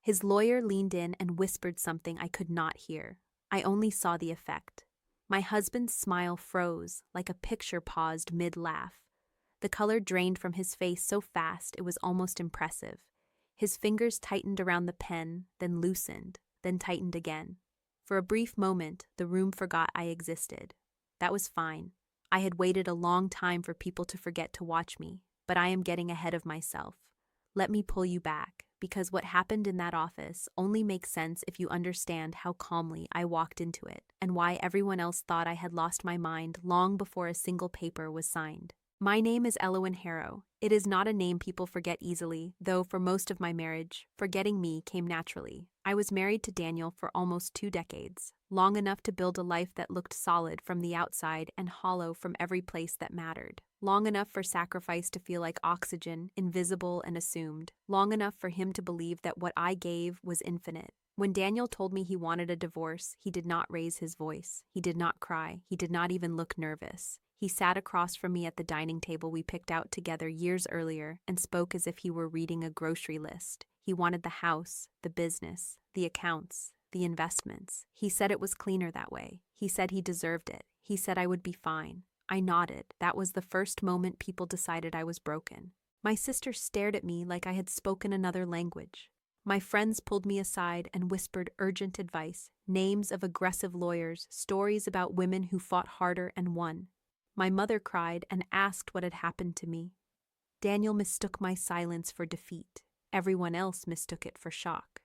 His lawyer leaned in and whispered something I could not hear. I only saw the effect. My husband's smile froze, like a picture paused mid-laugh. The color drained from his face so fast it was almost impressive. His fingers tightened around the pen, then loosened, then tightened again. For a brief moment, the room forgot I existed. That was fine. I had waited a long time for people to forget to watch me, but I am getting ahead of myself. Let me pull you back, because what happened in that office only makes sense if you understand how calmly I walked into it, and why everyone else thought I had lost my mind long before a single paper was signed. My name is Elowen Harrow. It is not a name people forget easily, though for most of my marriage, forgetting me came naturally. I was married to Daniel for almost 2 decades, long enough to build a life that looked solid from the outside and hollow from every place that mattered. Long enough for sacrifice to feel like oxygen, invisible and assumed. Long enough for him to believe that what I gave was infinite. When Daniel told me he wanted a divorce, he did not raise his voice. He did not cry. He did not even look nervous. He sat across from me at the dining table we picked out together years earlier and spoke as if he were reading a grocery list. He wanted the house, the business, the accounts, the investments. He said it was cleaner that way. He said he deserved it. He said I would be fine. I nodded. That was the first moment people decided I was broken. My sister stared at me like I had spoken another language. My friends pulled me aside and whispered urgent advice, names of aggressive lawyers, stories about women who fought harder and won. My mother cried and asked what had happened to me. Daniel mistook my silence for defeat. Everyone else mistook it for shock.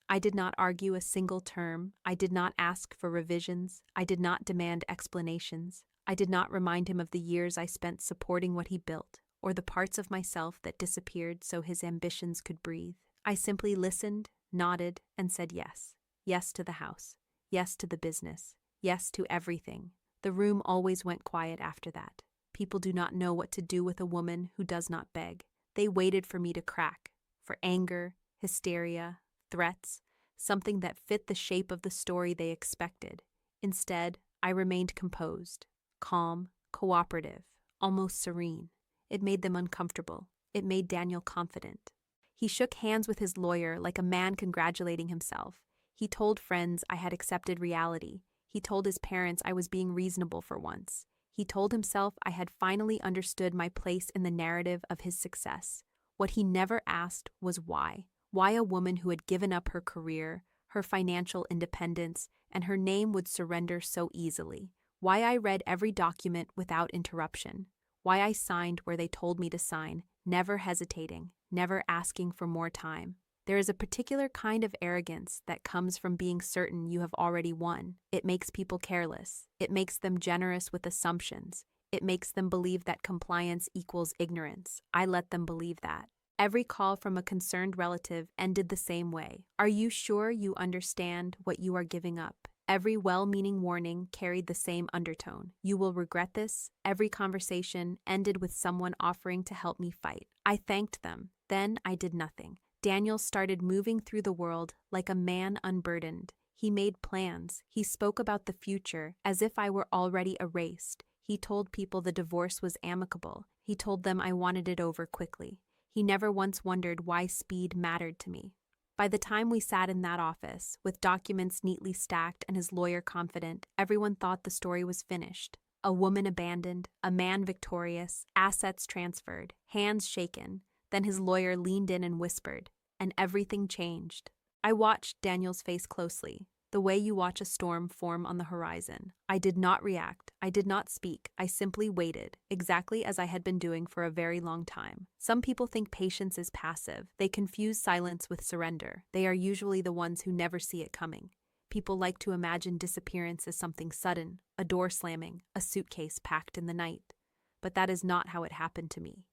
I did not argue a single term. I did not ask for revisions. I did not demand explanations. I did not remind him of the years I spent supporting what he built, or the parts of myself that disappeared so his ambitions could breathe. I simply listened, nodded, and said yes. Yes to the house. Yes to the business. Yes to everything. The room always went quiet after that. People do not know what to do with a woman who does not beg. They waited for me to crack, for anger, hysteria, threats, something that fit the shape of the story they expected. Instead, I remained composed, calm, cooperative, almost serene. It made them uncomfortable. It made Daniel confident. He shook hands with his lawyer like a man congratulating himself. He told friends I had accepted reality. He told his parents I was being reasonable for once. He told himself I had finally understood my place in the narrative of his success. What he never asked was why. Why a woman who had given up her career, her financial independence, and her name would surrender so easily. Why I read every document without interruption. Why I signed where they told me to sign, never hesitating, never asking for more time. There is a particular kind of arrogance that comes from being certain you have already won. It makes people careless. It makes them generous with assumptions. It makes them believe that compliance equals ignorance. I let them believe that. Every call from a concerned relative ended the same way. Are you sure you understand what you are giving up? Every well-meaning warning carried the same undertone. You will regret this. Every conversation ended with someone offering to help me fight. I thanked them. Then I did nothing. Daniel started moving through the world like a man unburdened. He made plans. He spoke about the future as if I were already erased. He told people the divorce was amicable. He told them I wanted it over quickly. He never once wondered why speed mattered to me. By the time we sat in that office, with documents neatly stacked and his lawyer confident, everyone thought the story was finished. A woman abandoned, a man victorious, assets transferred, hands shaken. Then his lawyer leaned in and whispered, and everything changed. I watched Daniel's face closely, the way you watch a storm form on the horizon. I did not react. I did not speak. I simply waited, exactly as I had been doing for a very long time. Some people think patience is passive. They confuse silence with surrender. They are usually the ones who never see it coming. People like to imagine disappearance as something sudden, a door slamming, a suitcase packed in the night. But that is not how it happened to me.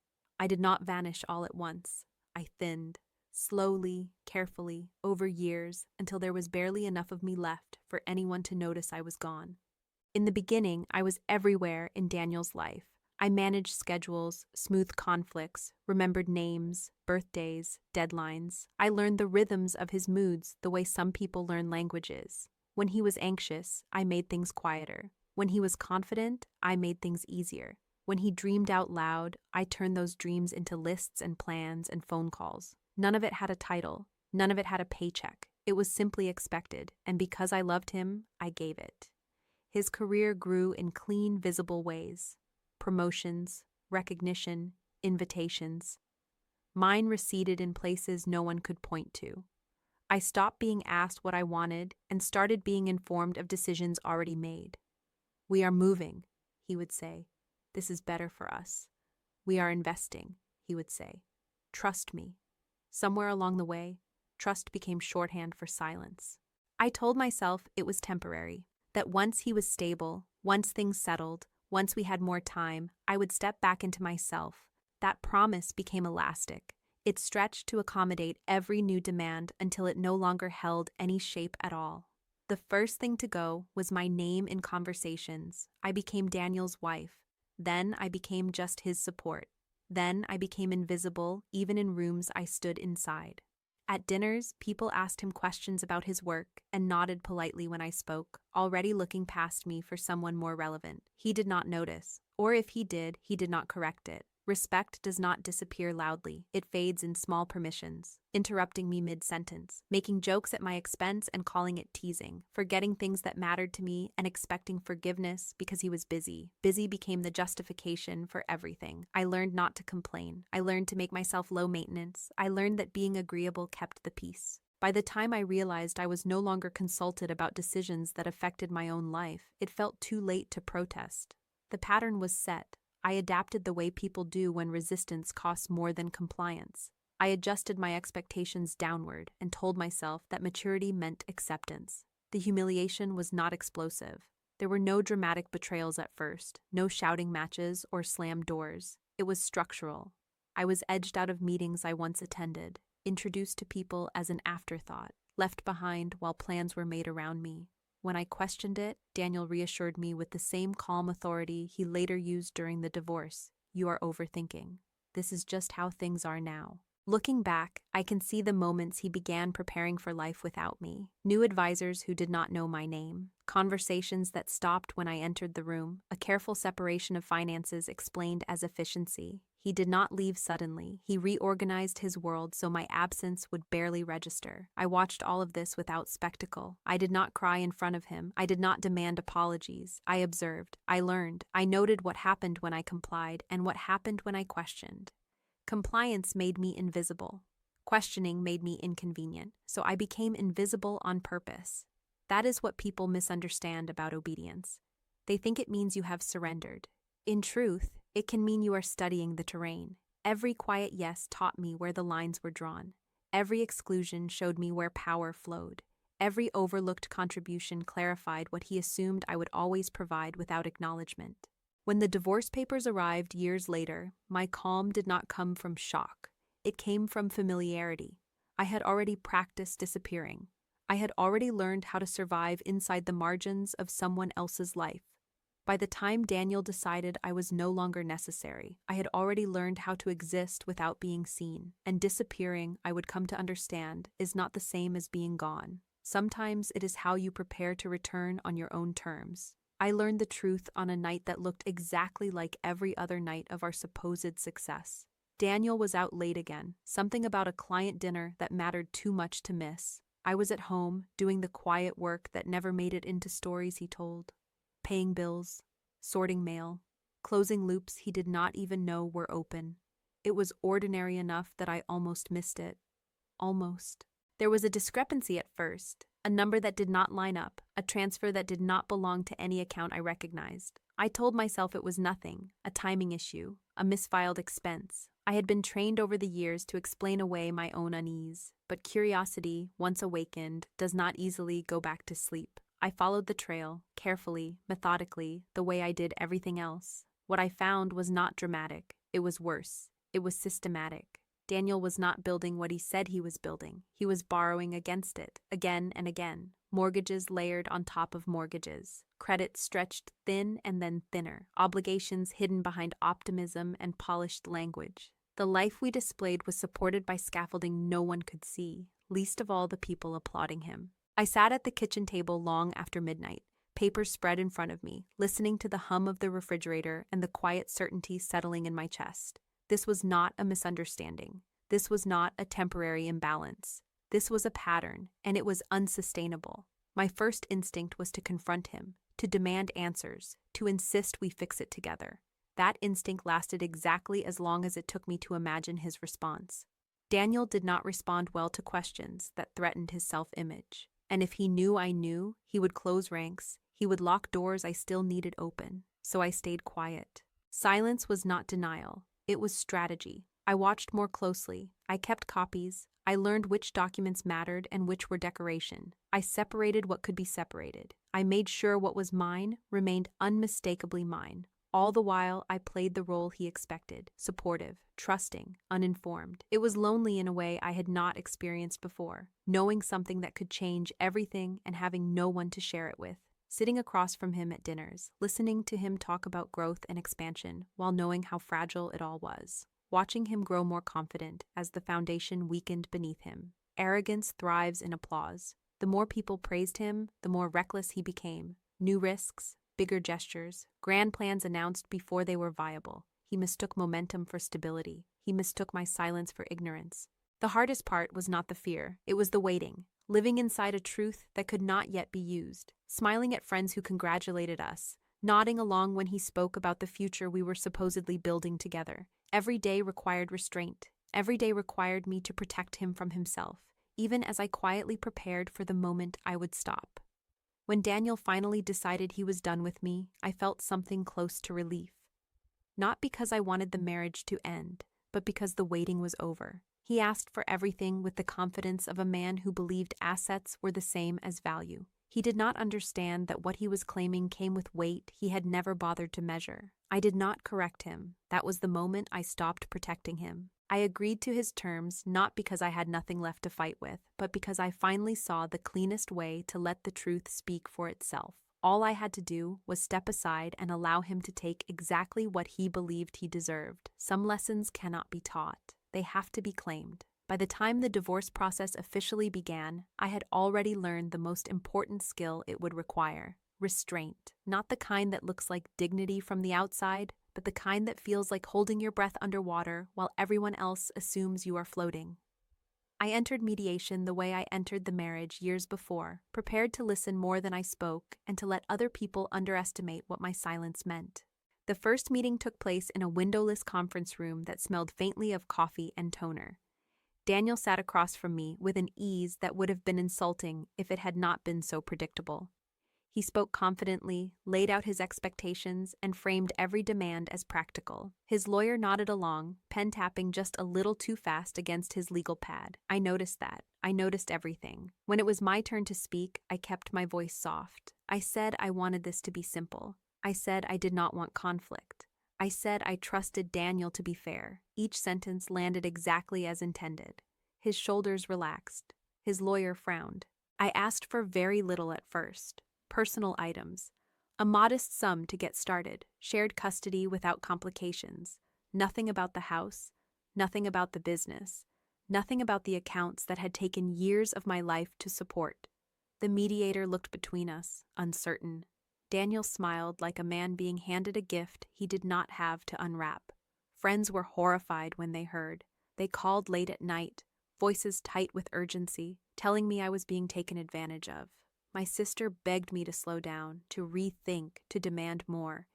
I did not vanish all at once. I thinned, slowly, carefully, over years, until there was barely enough of me left for anyone to notice I was gone. In the beginning, I was everywhere in Daniel's life. I managed schedules, smoothed conflicts, remembered names, birthdays, deadlines. I learned the rhythms of his moods the way some people learn languages. When he was anxious, I made things quieter. When he was confident, I made things easier. When he dreamed out loud, I turned those dreams into lists and plans and phone calls. None of it had a title. None of it had a paycheck. It was simply expected, and because I loved him, I gave it. His career grew in clean, visible ways. Promotions, recognition, invitations. Mine receded in places no one could point to. I stopped being asked what I wanted and started being informed of decisions already made. "We are moving," he would say. "This is better for us." "We are investing," he would say. "Trust me." Somewhere along the way, trust became shorthand for silence. I told myself it was temporary, that once he was stable, once things settled, once we had more time, I would step back into myself. That promise became elastic. It stretched to accommodate every new demand until it no longer held any shape at all. The first thing to go was my name in conversations. I became Daniel's wife. Then I became just his support. Then I became invisible, even in rooms I stood inside. At dinners, people asked him questions about his work and nodded politely when I spoke, already looking past me for someone more relevant. He did not notice, or if he did not correct it. Respect does not disappear loudly. It fades in small permissions, interrupting me mid-sentence, making jokes at my expense and calling it teasing, forgetting things that mattered to me and expecting forgiveness because he was busy. Busy became the justification for everything. I learned not to complain. I learned to make myself low maintenance. I learned that being agreeable kept the peace. By the time I realized I was no longer consulted about decisions that affected my own life, it felt too late to protest. The pattern was set. I adapted the way people do when resistance costs more than compliance. I adjusted my expectations downward and told myself that maturity meant acceptance. The humiliation was not explosive. There were no dramatic betrayals at first, no shouting matches or slammed doors. It was structural. I was edged out of meetings I once attended, introduced to people as an afterthought, left behind while plans were made around me. When I questioned it, Daniel reassured me with the same calm authority he later used during the divorce. "You are overthinking. This is just how things are now." Looking back, I can see the moments he began preparing for life without me. New advisors who did not know my name. Conversations that stopped when I entered the room. A careful separation of finances explained as efficiency. He did not leave suddenly. He reorganized his world so my absence would barely register. I watched all of this without spectacle. I did not cry in front of him. I did not demand apologies. I observed. I learned. I noted what happened when I complied and what happened when I questioned. Compliance made me invisible. Questioning made me inconvenient, so I became invisible on purpose. That is what people misunderstand about obedience. They think it means you have surrendered. In truth, it can mean you are studying the terrain. Every quiet yes taught me where the lines were drawn. Every exclusion showed me where power flowed. Every overlooked contribution clarified what he assumed I would always provide without acknowledgement. When the divorce papers arrived years later, my calm did not come from shock. It came from familiarity. I had already practiced disappearing. I had already learned how to survive inside the margins of someone else's life. By the time Daniel decided I was no longer necessary, I had already learned how to exist without being seen, and disappearing, I would come to understand, is not the same as being gone. Sometimes it is how you prepare to return on your own terms. I learned the truth on a night that looked exactly like every other night of our supposed success. Daniel was out late again, something about a client dinner that mattered too much to miss. I was at home, doing the quiet work that never made it into stories he told. Paying bills, sorting mail, closing loops he did not even know were open. It was ordinary enough that I almost missed it. Almost. There was a discrepancy at first, a number that did not line up, a transfer that did not belong to any account I recognized. I told myself it was nothing, a timing issue, a misfiled expense. I had been trained over the years to explain away my own unease, but curiosity, once awakened, does not easily go back to sleep. I followed the trail, carefully, methodically, the way I did everything else. What I found was not dramatic. It was worse. It was systematic. Daniel was not building what he said he was building. He was borrowing against it, again and again. Mortgages layered on top of mortgages. Credit stretched thin and then thinner. Obligations hidden behind optimism and polished language. The life we displayed was supported by scaffolding no one could see, least of all the people applauding him. I sat at the kitchen table long after midnight, papers spread in front of me, listening to the hum of the refrigerator and the quiet certainty settling in my chest. This was not a misunderstanding. This was not a temporary imbalance. This was a pattern, and it was unsustainable. My first instinct was to confront him, to demand answers, to insist we fix it together. That instinct lasted exactly as long as it took me to imagine his response. Daniel did not respond well to questions that threatened his self-image. And if he knew I knew, he would close ranks, he would lock doors I still needed open. So I stayed quiet. Silence was not denial, it was strategy. I watched more closely, I kept copies, I learned which documents mattered and which were decoration. I separated what could be separated. I made sure what was mine remained unmistakably mine. All the while, I played the role he expected, supportive, trusting, uninformed. It was lonely in a way I had not experienced before, knowing something that could change everything and having no one to share it with. Sitting across from him at dinners, listening to him talk about growth and expansion while knowing how fragile it all was. Watching him grow more confident as the foundation weakened beneath him. Arrogance thrives in applause. The more people praised him, the more reckless he became. New risks, bigger gestures, grand plans announced before they were viable. He mistook momentum for stability. He mistook my silence for ignorance. The hardest part was not the fear, it was the waiting. Living inside a truth that could not yet be used. Smiling at friends who congratulated us. Nodding along when he spoke about the future we were supposedly building together. Every day required restraint. Every day required me to protect him from himself, even as I quietly prepared for the moment I would stop. When Daniel finally decided he was done with me, I felt something close to relief. Not because I wanted the marriage to end, but because the waiting was over. He asked for everything with the confidence of a man who believed assets were the same as value. He did not understand that what he was claiming came with weight he had never bothered to measure. I did not correct him. That was the moment I stopped protecting him. I agreed to his terms not because I had nothing left to fight with, but because I finally saw the cleanest way to let the truth speak for itself. All I had to do was step aside and allow him to take exactly what he believed he deserved. Some lessons cannot be taught. They have to be claimed. By the time the divorce process officially began, I had already learned the most important skill it would require: restraint. Not the kind that looks like dignity from the outside, but the kind that feels like holding your breath underwater while everyone else assumes you are floating. I entered mediation the way I entered the marriage years before, prepared to listen more than I spoke and to let other people underestimate what my silence meant. The first meeting took place in a windowless conference room that smelled faintly of coffee and toner. Daniel sat across from me with an ease that would have been insulting if it had not been so predictable. He spoke confidently, laid out his expectations, and framed every demand as practical. His lawyer nodded along, pen tapping just a little too fast against his legal pad. I noticed that. I noticed everything. When it was my turn to speak, I kept my voice soft. I said I wanted this to be simple. I said I did not want conflict. I said I trusted Daniel to be fair. Each sentence landed exactly as intended. His shoulders relaxed. His lawyer frowned. I asked for very little at first. Personal items. A modest sum to get started. Shared custody without complications. Nothing about the house. Nothing about the business. Nothing about the accounts that had taken years of my life to support. The mediator looked between us, uncertain. Daniel smiled like a man being handed a gift he did not have to unwrap. Friends were horrified when they heard. They called late at night, voices tight with urgency, telling me I was being taken advantage of. My sister begged me to slow down, to rethink, to demand more.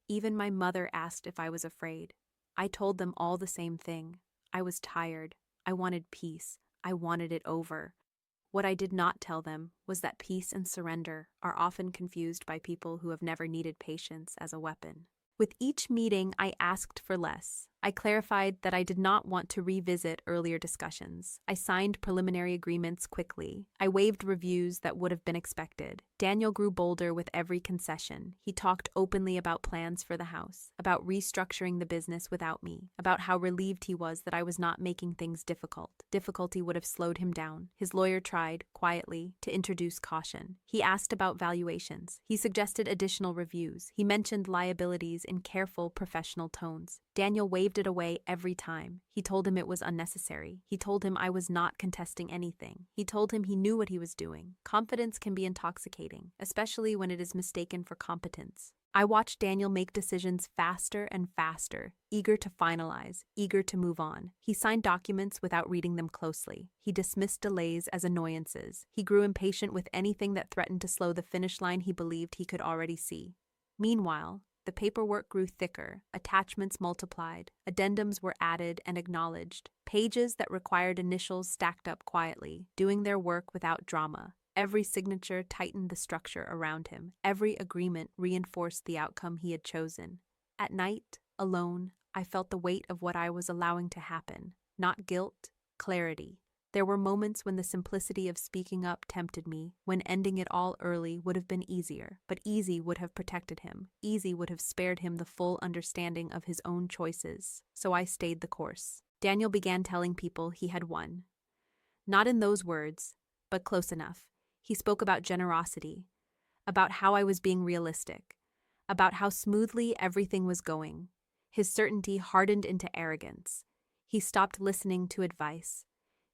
Even my mother asked if I was afraid. I told them all the same thing. I was tired. I wanted peace. I wanted it over. What I did not tell them was that peace and surrender are often confused by people who have never needed patience as a weapon. With each meeting, I asked for less. I clarified that I did not want to revisit earlier discussions. I signed preliminary agreements quickly. I waived reviews that would have been expected. Daniel grew bolder with every concession. He talked openly about plans for the house, about restructuring the business without me, about how relieved he was that I was not making things difficult. Difficulty would have slowed him down. His lawyer tried, quietly, to introduce caution. He asked about valuations. He suggested additional reviews. He mentioned liabilities in careful, professional tones. Daniel waved it away every time. He told him it was unnecessary. He told him I was not contesting anything. He told him he knew what he was doing. Confidence can be intoxicating, especially when it is mistaken for competence. I watched Daniel make decisions faster and faster, eager to finalize, eager to move on. He signed documents without reading them closely. He dismissed delays as annoyances. He grew impatient with anything that threatened to slow the finish line he believed he could already see. Meanwhile, the paperwork grew thicker, attachments multiplied, addendums were added and acknowledged, pages that required initials stacked up quietly, doing their work without drama. Every signature tightened the structure around him. Every agreement reinforced the outcome he had chosen. At night, alone, I felt the weight of what I was allowing to happen. Not guilt, clarity. There were moments when the simplicity of speaking up tempted me, when ending it all early would have been easier, but easy would have protected him. Easy would have spared him the full understanding of his own choices. So I stayed the course. Daniel began telling people he had won. Not in those words, but close enough. He spoke about generosity, about how I was being realistic, about how smoothly everything was going. His certainty hardened into arrogance. He stopped listening to advice.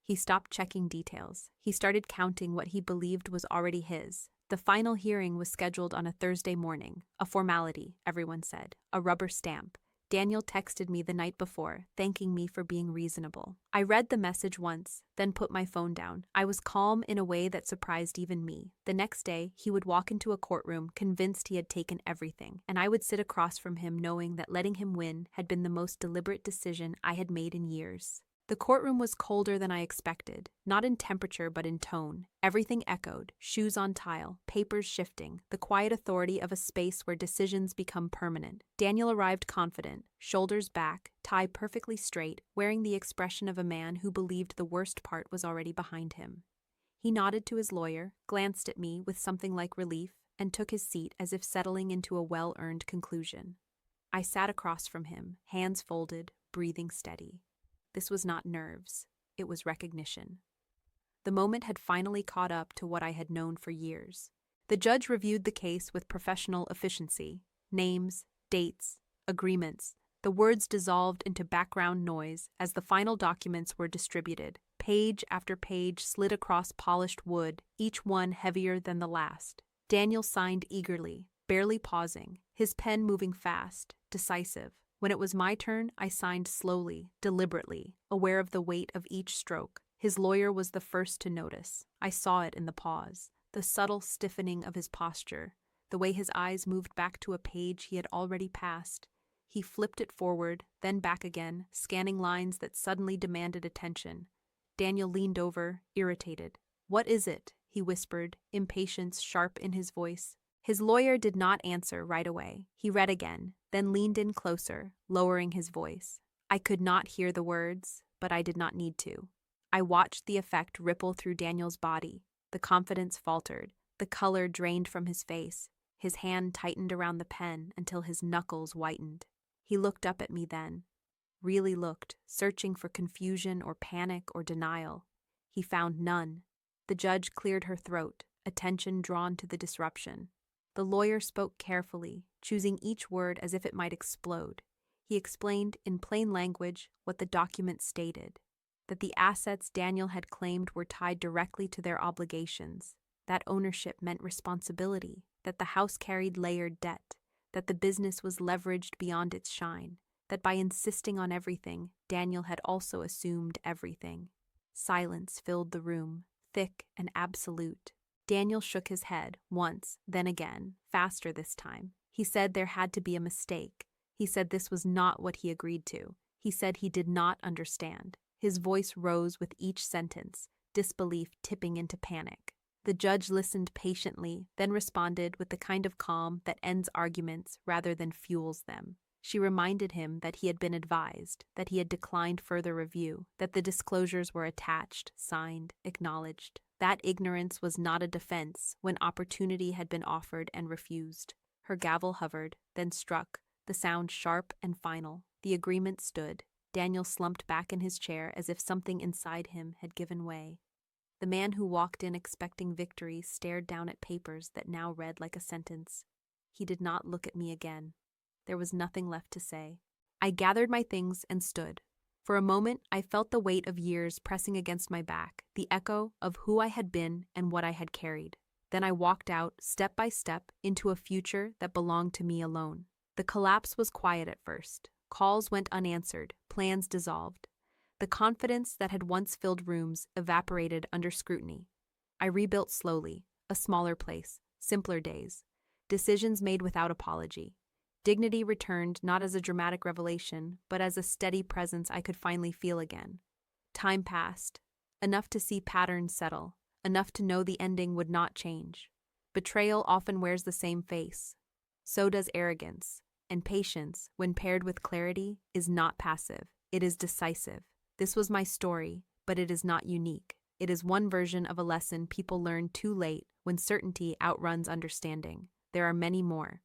He stopped checking details. He started counting what he believed was already his. The final hearing was scheduled on a Thursday morning. A formality, everyone said. A rubber stamp. Daniel texted me the night before, thanking me for being reasonable. I read the message once, then put my phone down. I was calm in a way that surprised even me. The next day, he would walk into a courtroom, convinced he had taken everything, and I would sit across from him knowing that letting him win had been the most deliberate decision I had made in years. The courtroom was colder than I expected, not in temperature but in tone. Everything echoed, shoes on tile, papers shifting, the quiet authority of a space where decisions become permanent. Daniel arrived confident, shoulders back, tie perfectly straight, wearing the expression of a man who believed the worst part was already behind him. He nodded to his lawyer, glanced at me with something like relief, and took his seat as if settling into a well-earned conclusion. I sat across from him, hands folded, breathing steady. This was not nerves, it was recognition. The moment had finally caught up to what I had known for years. The judge reviewed the case with professional efficiency. Names, dates, agreements. The words dissolved into background noise as the final documents were distributed. Page after page slid across polished wood, each one heavier than the last. Daniel signed eagerly, barely pausing, his pen moving fast, decisive. When it was my turn, I signed slowly, deliberately, aware of the weight of each stroke. His lawyer was the first to notice. I saw it in the pause, the subtle stiffening of his posture, the way his eyes moved back to a page he had already passed. He flipped it forward, then back again, scanning lines that suddenly demanded attention. Daniel leaned over, irritated. "What is it?" he whispered, impatience sharp in his voice. His lawyer did not answer right away. He read again, then leaned in closer, lowering his voice. I could not hear the words, but I did not need to. I watched the effect ripple through Daniel's body. The confidence faltered. The color drained from his face. His hand tightened around the pen until his knuckles whitened. He looked up at me then. Really looked, searching for confusion or panic or denial. He found none. The judge cleared her throat, attention drawn to the disruption. The lawyer spoke carefully, choosing each word as if it might explode. He explained in plain language what the document stated, that the assets Daniel had claimed were tied directly to their obligations, that ownership meant responsibility, that the house carried layered debt, that the business was leveraged beyond its shine, that by insisting on everything, Daniel had also assumed everything. Silence filled the room, thick and absolute. Daniel shook his head, once, then again, faster this time. He said there had to be a mistake. He said this was not what he agreed to. He said he did not understand. His voice rose with each sentence, disbelief tipping into panic. The judge listened patiently, then responded with the kind of calm that ends arguments rather than fuels them. She reminded him that he had been advised, that he had declined further review, that the disclosures were attached, signed, acknowledged. That ignorance was not a defense when opportunity had been offered and refused. Her gavel hovered, then struck, the sound sharp and final. The agreement stood. Daniel slumped back in his chair as if something inside him had given way. The man who walked in expecting victory stared down at papers that now read like a sentence. He did not look at me again. There was nothing left to say. I gathered my things and stood. For a moment, I felt the weight of years pressing against my back, the echo of who I had been and what I had carried. Then I walked out, step by step, into a future that belonged to me alone. The collapse was quiet at first. Calls went unanswered, plans dissolved. The confidence that had once filled rooms evaporated under scrutiny. I rebuilt slowly, a smaller place, simpler days. Decisions made without apology. Dignity returned not as a dramatic revelation, but as a steady presence I could finally feel again. Time passed, enough to see patterns settle, enough to know the ending would not change. Betrayal often wears the same face. So does arrogance, and patience, when paired with clarity, is not passive, it is decisive. This was my story, but it is not unique. It is one version of a lesson people learn too late when certainty outruns understanding. There are many more.